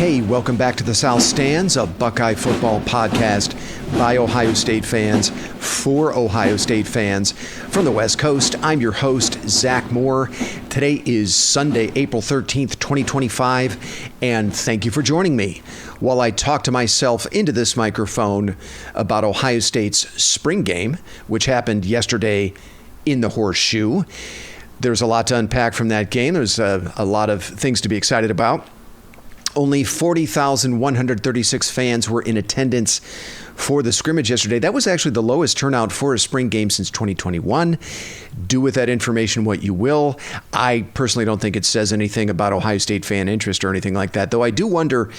Hey, welcome back to the South Stands, a Buckeye football podcast by Ohio State fans, for Ohio State fans. From the West Coast, I'm your host, Zach Moore. Today is Sunday, April 13th, 2025, and thank you for joining me while I talk to myself into this microphone about Ohio State's spring game, which happened yesterday in the Horseshoe. There's a lot to unpack from that game. There's a lot of things to be excited about. Only 40,136 fans were in attendance for the scrimmage yesterday. That was actually the lowest turnout for a spring game since 2021. Do with that information what you will. I personally don't think it says anything about Ohio State fan interest or anything like that, though I do wonder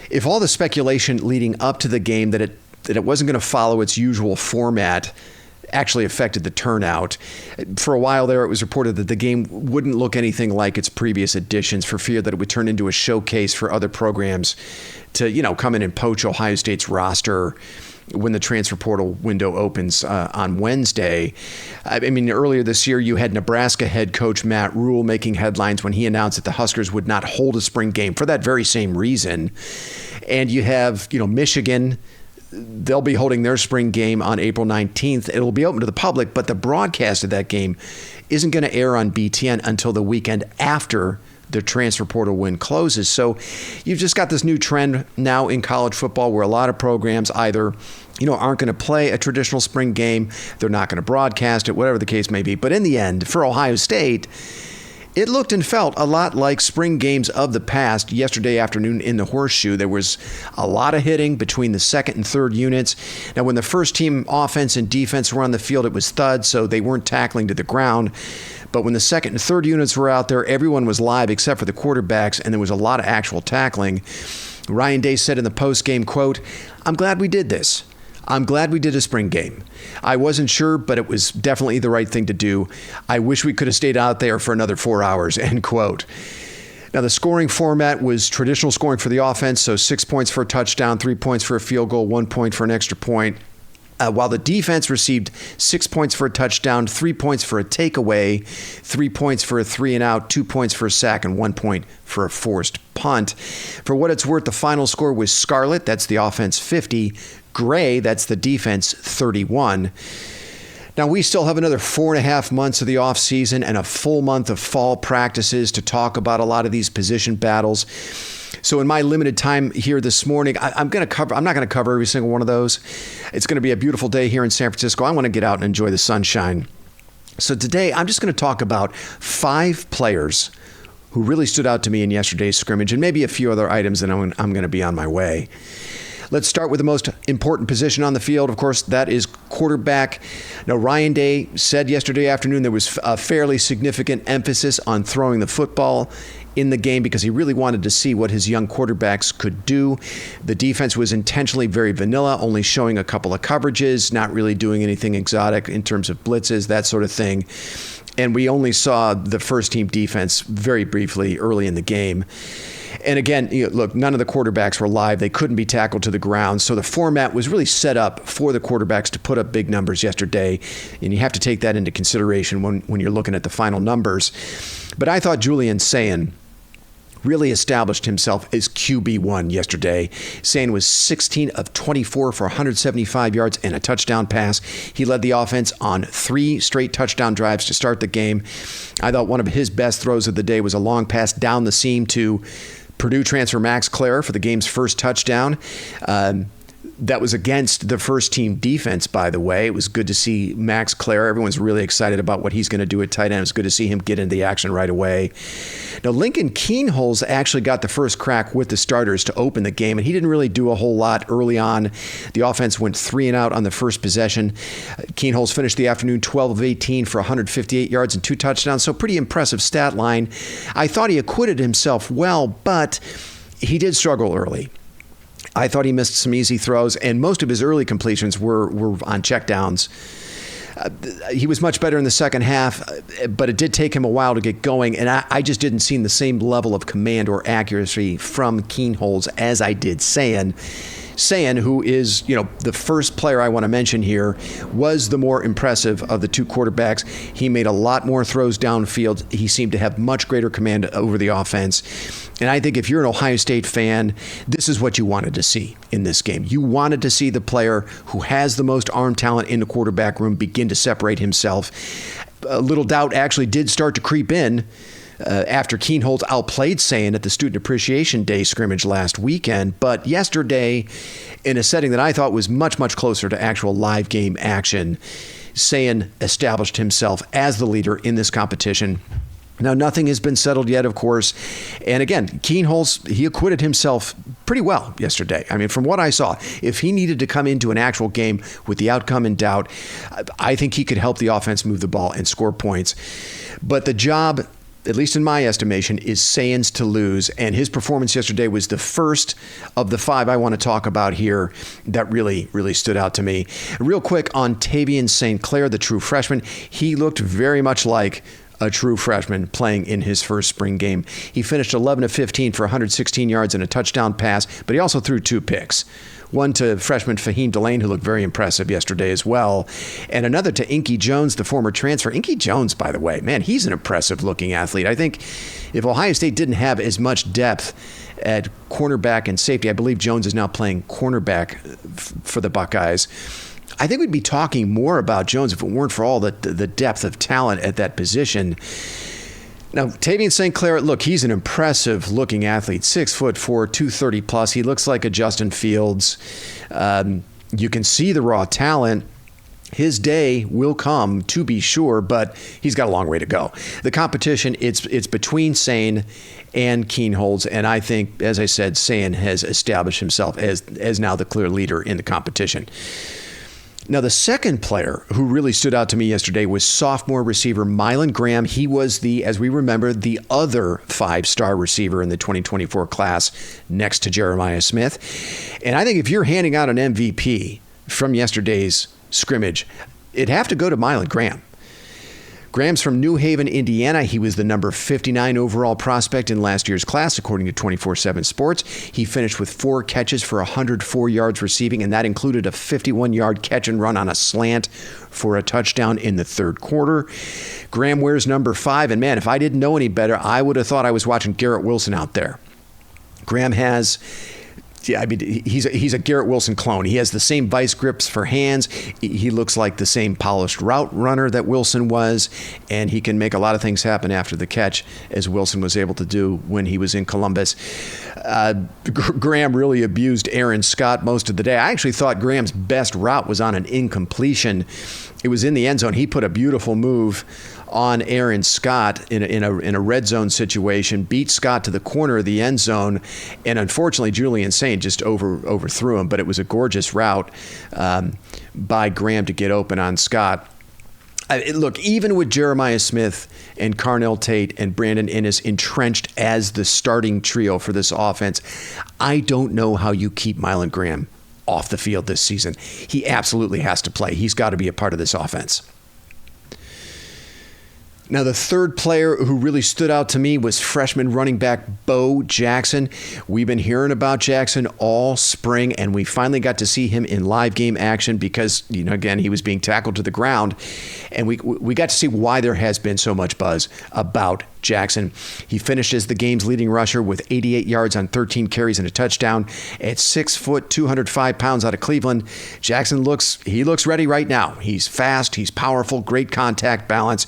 if all the speculation leading up to the game that it wasn't going to follow its usual format actually affected the turnout. For a while there, it was reported that the game wouldn't look anything like its previous editions for fear that it would turn into a showcase for other programs to, come in and poach Ohio State's roster when the transfer portal window opens on Wednesday. I mean, earlier this year, you had Nebraska head coach Matt Rule making headlines when he announced that the Huskers would not hold a spring game for that very same reason. And you have, Michigan. They'll be holding their spring game on April 19th. It'll be open to the public, but the broadcast of that game isn't going to air on BTN until the weekend after the transfer portal window closes. So you've just got this new trend now in college football where a lot of programs either, aren't going to play a traditional spring game, they're not going to broadcast it, whatever the case may be. But in the end, for Ohio State, it looked and felt a lot like spring games of the past yesterday afternoon in the Horseshoe. There was a lot of hitting between the second and third units. Now, when the first team offense and defense were on the field, it was thud, so they weren't tackling to the ground. But when the second and third units were out there, everyone was live except for the quarterbacks, and there was a lot of actual tackling. Ryan Day said in the post-game, quote, "I'm glad we did this. I'm glad we did a spring game. I wasn't sure, but it was definitely the right thing to do. I wish we could have stayed out there for another 4 hours," end quote. Now, the scoring format was traditional scoring for the offense, so 6 points for a touchdown, 3 points for a field goal, 1 point for an extra point. While the defense received 6 points for a touchdown, 3 points for a takeaway, 3 points for a 3-and-out, 2 points for a sack, and 1 point for a forced punt. For what it's worth, the final score was scarlet, that's the offense, 50, gray, that's the defense, 31. Now, we still have another 4.5 months of the offseason and a full month of fall practices to talk about a lot of these position battles. So in my limited time here this morning, I'm not going to cover every single one of those. It's going to be a beautiful day here in San Francisco. I want to get out and enjoy the sunshine. So today, I'm just going to talk about 5 players who really stood out to me in yesterday's scrimmage and maybe a few other items that I'm going to be on my way. Let's start with the most important position on the field. Of course, that is quarterback. Now, Ryan Day said yesterday afternoon there was a fairly significant emphasis on throwing the football in the game because he really wanted to see what his young quarterbacks could do. The defense was intentionally very vanilla, only showing a couple of coverages, not really doing anything exotic in terms of blitzes, that sort of thing. And we only saw the first team defense very briefly early in the game. And again, look, none of the quarterbacks were live. They couldn't be tackled to the ground. So the format was really set up for the quarterbacks to put up big numbers yesterday. And you have to take that into consideration when you're looking at the final numbers. But I thought Julian Sayin really established himself as QB1 yesterday. Sayin was 16 of 24 for 175 yards and a touchdown pass. He led the offense on 3 straight touchdown drives to start the game. I thought one of his best throws of the day was a long pass down the seam to Purdue transfer Max Clare for the game's first touchdown. That was against the first team defense, by the way. It was good to see Max Clare. Everyone's really excited about what he's going to do at tight end. It was good to see him get into the action right away. Now, Lincoln Kienholz actually got the first crack with the starters to open the game, and he didn't really do a whole lot early on. The offense went 3-and-out on the first possession. Kienholz finished the afternoon 12 of 18 for 158 yards and 2 touchdowns, so pretty impressive stat line. I thought he acquitted himself well, but he did struggle early. I thought he missed some easy throws, and most of his early completions were on checkdowns. He was much better in the second half, but it did take him a while to get going, and I just didn't see the same level of command or accuracy from Kienholz as I did Sayin. Sayin, who is, the first player I want to mention here, was the more impressive of the two quarterbacks. He made a lot more throws downfield. He seemed to have much greater command over the offense. And I think if you're an Ohio State fan, this is what you wanted to see in this game. You wanted to see the player who has the most arm talent in the quarterback room begin to separate himself. A little doubt actually did start to creep in after Keenholz outplayed Sayin at the Student Appreciation Day scrimmage last weekend. But yesterday, in a setting that I thought was much, much closer to actual live game action, Sayin established himself as the leader in this competition. Now, nothing has been settled yet, of course. And again, Keenholz, he acquitted himself pretty well yesterday. I mean, from what I saw, if he needed to come into an actual game with the outcome in doubt, I think he could help the offense move the ball and score points. But the job, at least in my estimation, is Sayin's to lose. And his performance yesterday was the first of the five I want to talk about here that really, really stood out to me. Real quick on Tavian St. Clair, the true freshman, he looked very much like a true freshman playing in his first spring game. He finished 11 of 15 for 116 yards and a touchdown pass, but he also threw 2 picks. One to freshman Fahim Delane, who looked very impressive yesterday as well, and another to Inky Jones, the former transfer. Inky Jones, by the way, man, he's an impressive-looking athlete. I think if Ohio State didn't have as much depth at cornerback and safety, I believe Jones is now playing cornerback for the Buckeyes. I think we'd be talking more about Jones if it weren't for all the depth of talent at that position. Now, Tavian St. Clair, look, he's an impressive-looking athlete, 6'4", 230 plus. He looks like a Justin Fields. You can see the raw talent. His day will come, to be sure, but he's got a long way to go. The competition, it's between Sayin and Keenholz, and I think, as I said, Sayin has established himself as now the clear leader in the competition. Now, the second player who really stood out to me yesterday was sophomore receiver Mylan Graham. He was as we remember, the other 5-star receiver in the 2024 class next to Jeremiah Smith. And I think if you're handing out an MVP from yesterday's scrimmage, it'd have to go to Mylan Graham. Graham's from New Haven, Indiana. He was the number 59 overall prospect in last year's class, according to 24/7 Sports. He finished with 4 catches for 104 yards receiving, and that included a 51-yard catch and run on a slant for a touchdown in the third quarter. Graham wears number 5, and man, if I didn't know any better, I would have thought I was watching Garrett Wilson out there. Graham has... Yeah, I mean, he's a Garrett Wilson clone. He has the same vice grips for hands. He looks like the same polished route runner that Wilson was, and he can make a lot of things happen after the catch, as Wilson was able to do when he was in Columbus. Graham really abused Aaron Scott most of the day. I actually thought Graham's best route was on an incompletion. It was in the end zone. He put a beautiful move on Aaron Scott in a red zone situation, beat Scott to the corner of the end zone, and unfortunately Julian Saint just overthrew him. But it was a gorgeous route by Graham to get open on Scott. Look, even with Jeremiah Smith and Carnell Tate and Brandon Inniss entrenched as the starting trio for this offense, I don't know how you keep Mylan Graham off the field this season. He absolutely has to play. He's got to be a part of this offense. Now, the third player who really stood out to me was freshman running back Bo Jackson. We've been hearing about Jackson all spring, and we finally got to see him in live game action because, again, he was being tackled to the ground. And we got to see why there has been so much buzz about Jackson. He finished as the game's leading rusher with 88 yards on 13 carries and a touchdown. At 6 foot, 205 pounds out of Cleveland, Jackson looks ready right now. He's fast, he's powerful, great contact balance,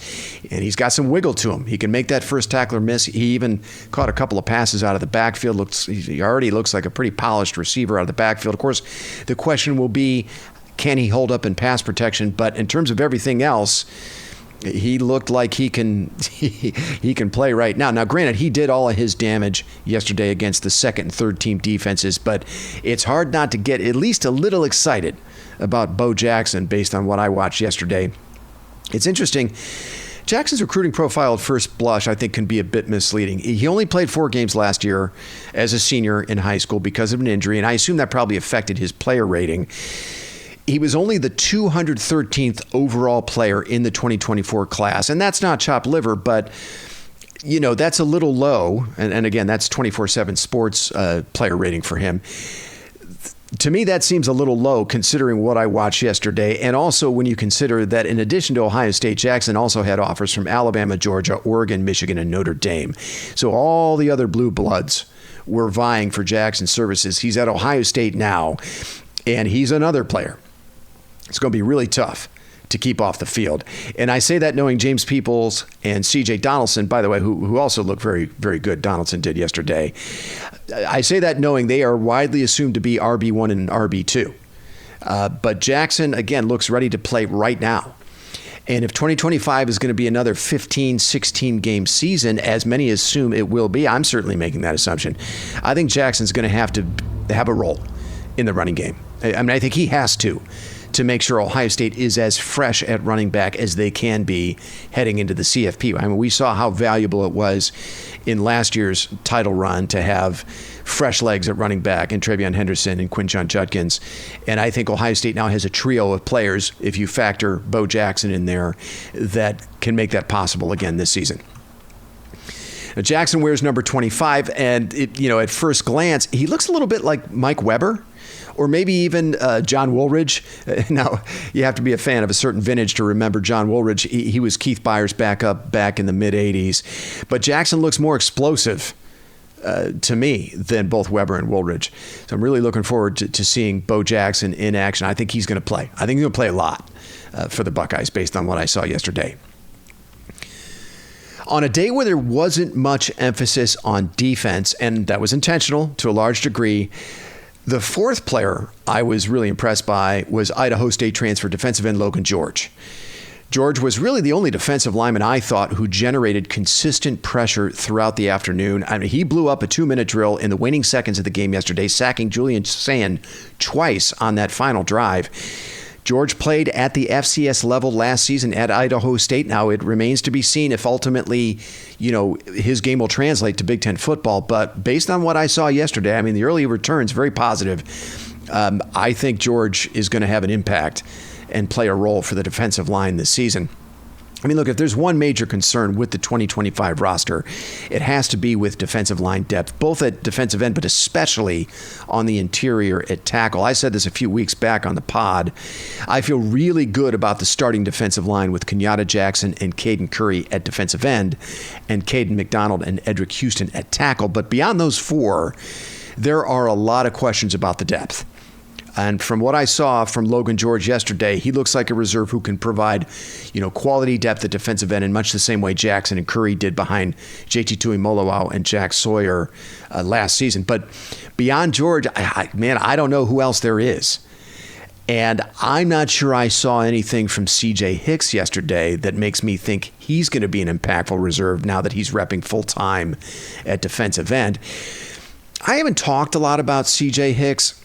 and he's got some wiggle to him. He can make that first tackler miss. He even caught a couple of passes out of the backfield. He already looks like a pretty polished receiver out of the backfield. Of course, the question will be, can he hold up in pass protection? But in terms of everything else, he looked like he can play right now. Now, granted, he did all of his damage yesterday against the second and third team defenses, but it's hard not to get at least a little excited about Bo Jackson based on what I watched yesterday. It's interesting. Jackson's recruiting profile at first blush, I think, can be a bit misleading. He only played 4 games last year as a senior in high school because of an injury, and I assume that probably affected his player rating. He was only the 213th overall player in the 2024 class, and that's not chopped liver, but that's a little low. And again, that's 24/7 Sports player rating for him. To me, that seems a little low considering what I watched yesterday. And also when you consider that in addition to Ohio State, Jackson also had offers from Alabama, Georgia, Oregon, Michigan, and Notre Dame. So all the other blue bloods were vying for Jackson's services. He's at Ohio State now, and he's another player. It's going to be really tough to keep off the field. And I say that knowing James Peoples and C.J. Donaldson, by the way, who also looked very, very good. Donaldson did yesterday. I say that knowing they are widely assumed to be RB1 and RB2. But Jackson, again, looks ready to play right now. And if 2025 is going to be another 15, 16 game season, as many assume it will be, I'm certainly making that assumption. I think Jackson's going to have a role in the running game. I mean, I think he has to make sure Ohio State is as fresh at running back as they can be heading into the CFP. I mean, we saw how valuable it was in last year's title run to have fresh legs at running back in Travion Henderson and Quinshon Judkins. And I think Ohio State now has a trio of players, if you factor Bo Jackson in there, that can make that possible again this season. Now, Jackson wears number 25, and at first glance, he looks a little bit like Mike Weber, or maybe even John Woolridge. Now, you have to be a fan of a certain vintage to remember John Woolridge. He was Keith Byers' backup back in the mid-'80s. But Jackson looks more explosive to me than both Weber and Woolridge. So I'm really looking forward to seeing Bo Jackson in action. I think he's going to play. I think he's going to play a lot for the Buckeyes based on what I saw yesterday. On a day where there wasn't much emphasis on defense, and that was intentional to a large degree, the fourth player I was really impressed by was Idaho State transfer defensive end Logan George. George was really the only defensive lineman I thought who generated consistent pressure throughout the afternoon. I mean, he blew up a 2-minute drill in the waning seconds of the game yesterday, sacking Julian Sand twice on that final drive. George played at the FCS level last season at Idaho State. Now, it remains to be seen if ultimately, his game will translate to Big Ten football. But based on what I saw yesterday, I mean, the early returns, very positive. I think George is going to have an impact and play a role for the defensive line this season. I mean, look, if there's one major concern with the 2025 roster, it has to be with defensive line depth, both at defensive end, but especially on the interior at tackle. I said this a few weeks back on the pod. I feel really good about the starting defensive line with Kenyatta Jackson and Caden Curry at defensive end and Caden McDonald and Edric Houston at tackle. But beyond those four, there are a lot of questions about the depth. And from what I saw from Logan George yesterday, he looks like a reserve who can provide, quality depth at defensive end in much the same way Jackson and Curry did behind JT Tuimoloau and Jack Sawyer last season. But beyond George, I don't know who else there is. And I'm not sure I saw anything from C.J. Hicks yesterday that makes me think he's going to be an impactful reserve now that he's repping full-time at defensive end. I haven't talked a lot about C.J. Hicks,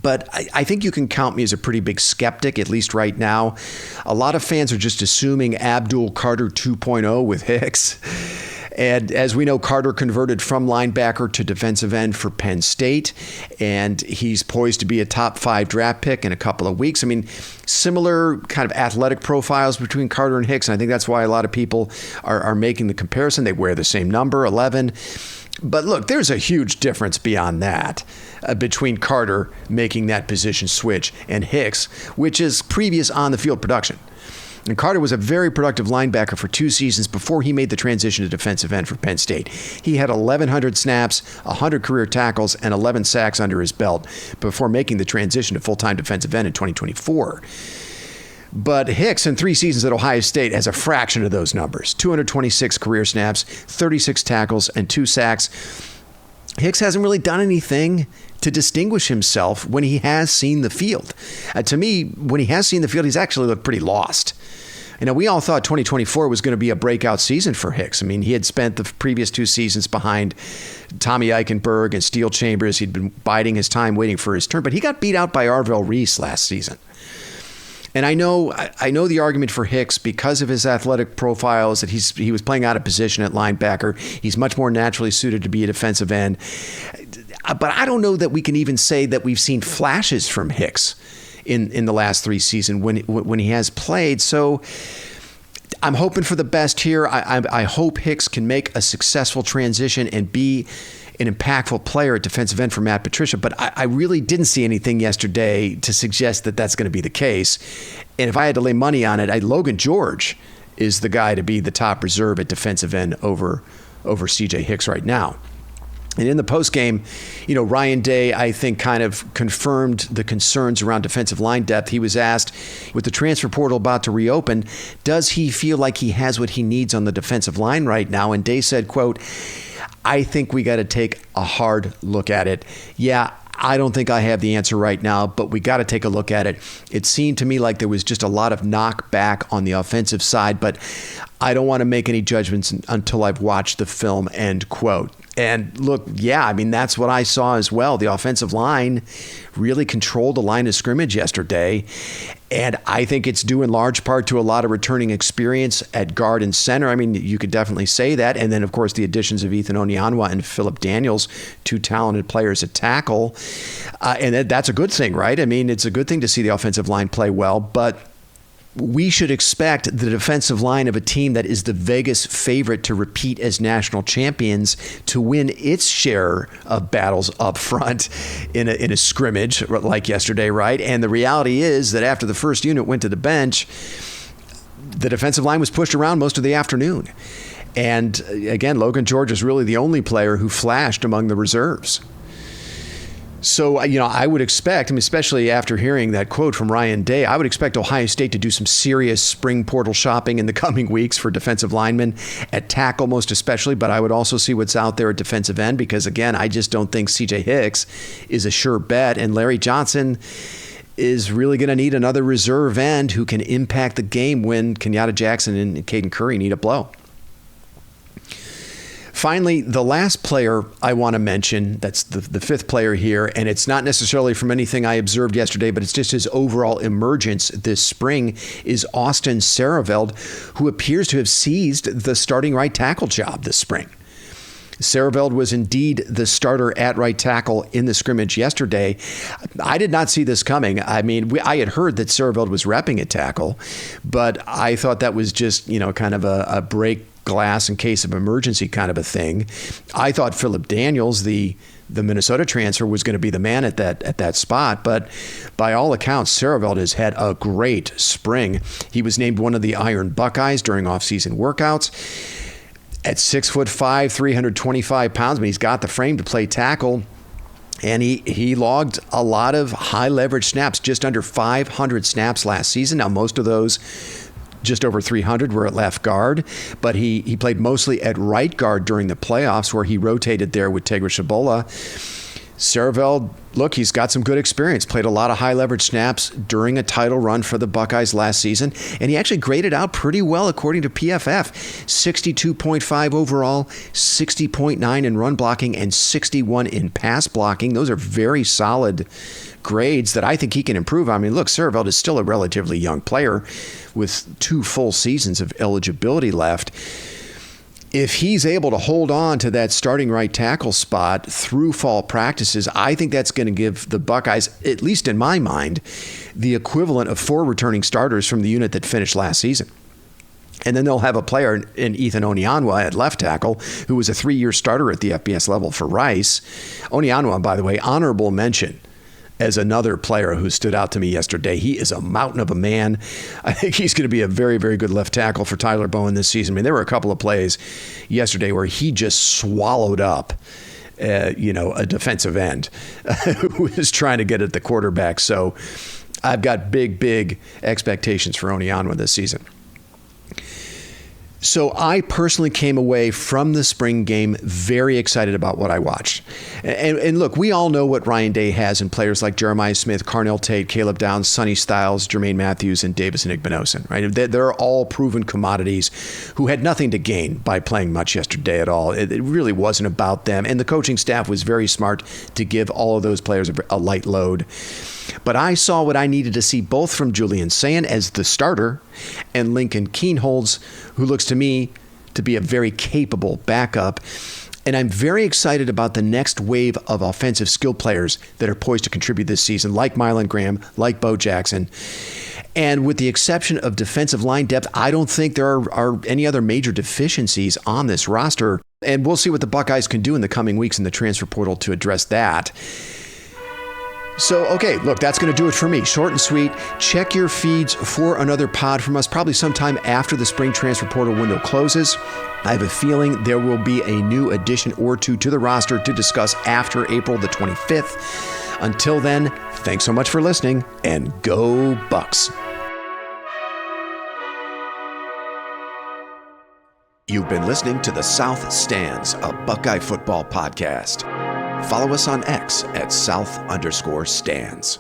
but I think you can count me as a pretty big skeptic, at least right now. A lot of fans are just assuming Abdul Carter 2.0 with Hicks. And as we know, Carter converted from linebacker to defensive end for Penn State, and he's poised to be a top 5 draft pick in a couple of weeks. I mean, similar kind of athletic profiles between Carter and Hicks, and I think that's why a lot of people are making the comparison. They wear the same number, 11. But look, there's a huge difference beyond that between Carter making that position switch and Hicks, which is previous on-the-field production. And Carter was a very productive linebacker for 2 seasons before he made the transition to defensive end for Penn State. He had 1,100 snaps, 100 career tackles, and 11 sacks under his belt before making the transition to full-time defensive end in 2024. But Hicks, in 3 seasons at Ohio State, has a fraction of those numbers. 226 career snaps, 36 tackles, and 2 sacks. Hicks hasn't really done anything to distinguish himself when he has seen the field. To me, when he has seen the field, he's actually looked pretty lost. We all thought 2024 was going to be a breakout season for Hicks. I mean, he had spent the previous 2 seasons behind Tommy Eichenberg and Steel Chambers. He'd been biding his time, waiting for his turn, but he got beat out by Arvell Reese last season. And I know the argument for Hicks because of his athletic profiles that he was playing out of position at linebacker. He's much more naturally suited to be a defensive end. But I don't know that we can even say that we've seen flashes from Hicks in the last 3 seasons when he has played. So I'm hoping for the best here. I hope Hicks can make a successful transition and be an impactful player at defensive end for Matt Patricia, but I really didn't see anything yesterday to suggest that that's going to be the case. And if I had to lay money on it, Logan George is the guy to be the top reserve at defensive end over CJ Hicks right now. And in the postgame, Ryan Day, I think, kind of confirmed the concerns around defensive line depth. He was asked, with the transfer portal about to reopen, does he feel like he has what he needs on the defensive line right now? And Day said, quote, I think we got to take a hard look at it. Yeah, I don't think I have the answer right now, but we got to take a look at it. It seemed to me like there was just a lot of knockback on the offensive side, but I don't want to make any judgments until I've watched the film, end quote. And look, yeah, I mean, that's what I saw as well. The offensive line really controlled the line of scrimmage yesterday. And I think it's due in large part to a lot of returning experience at guard and center. I mean, you could definitely say that. And then, of course, the additions of Ethan Onyanwa and Philip Daniels, two talented players at tackle. And that's a good thing, right? I mean, it's a good thing to see the offensive line play well, but we should expect the defensive line of a team that is the Vegas favorite to repeat as national champions to win its share of battles up front in a scrimmage like yesterday, right? And the reality is that after the first unit went to the bench, the defensive line was pushed around most of the afternoon. And again, Logan George is really the only player who flashed among the reserves. So, I would expect, especially after hearing that quote from Ryan Day, I would expect Ohio State to do some serious spring portal shopping in the coming weeks for defensive linemen, at tackle most especially, but I would also see what's out there at defensive end because, again, I just don't think CJ Hicks is a sure bet, and Larry Johnson is really going to need another reserve end who can impact the game when Kenyatta Jackson and Caden Curry need a blow. Finally, the last player I want to mention, that's the fifth player here, and it's not necessarily from anything I observed yesterday, but it's just his overall emergence this spring, is Austin Saraveld, who appears to have seized the starting right tackle job this spring. Saraveld was indeed the starter at right tackle in the scrimmage yesterday. I did not see this coming. I mean, I had heard that Saraveld was repping at tackle, but I thought that was just, kind of a break glass in case of emergency kind of a thing. I thought Philip Daniels, the Minnesota transfer, was going to be the man at that spot, but by all accounts, Saraveld has had a great spring. He was named one of the Iron Buckeyes during offseason workouts. At 6'5", 325 pounds, but he's got the frame to play tackle. And he logged a lot of high leverage snaps, just under 500 snaps last season. Now, most of those, just over 300, were at left guard, but he played mostly at right guard during the playoffs, where he rotated there with Tegra Shabola. Saraveld, look, he's got some good experience, played a lot of high leverage snaps during a title run for the Buckeyes last season, and he actually graded out pretty well according to PFF. 62.5 overall, 60.9 in run blocking, and 61 in pass blocking. Those are very solid grades that I think he can improve. I mean, look, Saraveld is still a relatively young player with 2 full seasons of eligibility left. If he's able to hold on to that starting right tackle spot through fall practices, I think that's going to give the Buckeyes, at least in my mind, the equivalent of 4 returning starters from the unit that finished last season. And then they'll have a player in Ethan Onyanwa at left tackle, who was a 3-year starter at the FBS level for Rice. Onyanwa, by the way, honorable mention as another player who stood out to me yesterday. He is a mountain of a man. I think he's going to be a very, very good left tackle for Tyler Bowen this season. I mean, there were a couple of plays yesterday where he just swallowed up, a defensive end who was trying to get at the quarterback. So I've got big, big expectations for Onyanwa this season. So I personally came away from the spring game very excited about what I watched. And look, we all know what Ryan Day has in players like Jeremiah Smith, Carnell Tate, Caleb Downs, Sonny Styles, Jermaine Matthews, and Davis Igbinosun, right? They're all proven commodities who had nothing to gain by playing much yesterday at all. It really wasn't about them. And the coaching staff was very smart to give all of those players a light load. But I saw what I needed to see both from Julian Sayin as the starter and Lincoln Kienholz, who looks to me to be a very capable backup. And I'm very excited about the next wave of offensive skill players that are poised to contribute this season, like Mylan Graham, like Bo Jackson. And with the exception of defensive line depth, I don't think there are any other major deficiencies on this roster. And we'll see what the Buckeyes can do in the coming weeks in the transfer portal to address that. So, okay, look, that's going to do it for me. Short and sweet. Check your feeds for another pod from us, probably sometime after the spring transfer portal window closes. I have a feeling there will be a new addition or two to the roster to discuss after April the 25th. Until then, thanks so much for listening, and go Bucks. You've been listening to The South Stands, a Buckeye football podcast. Follow us on X at South_Stands.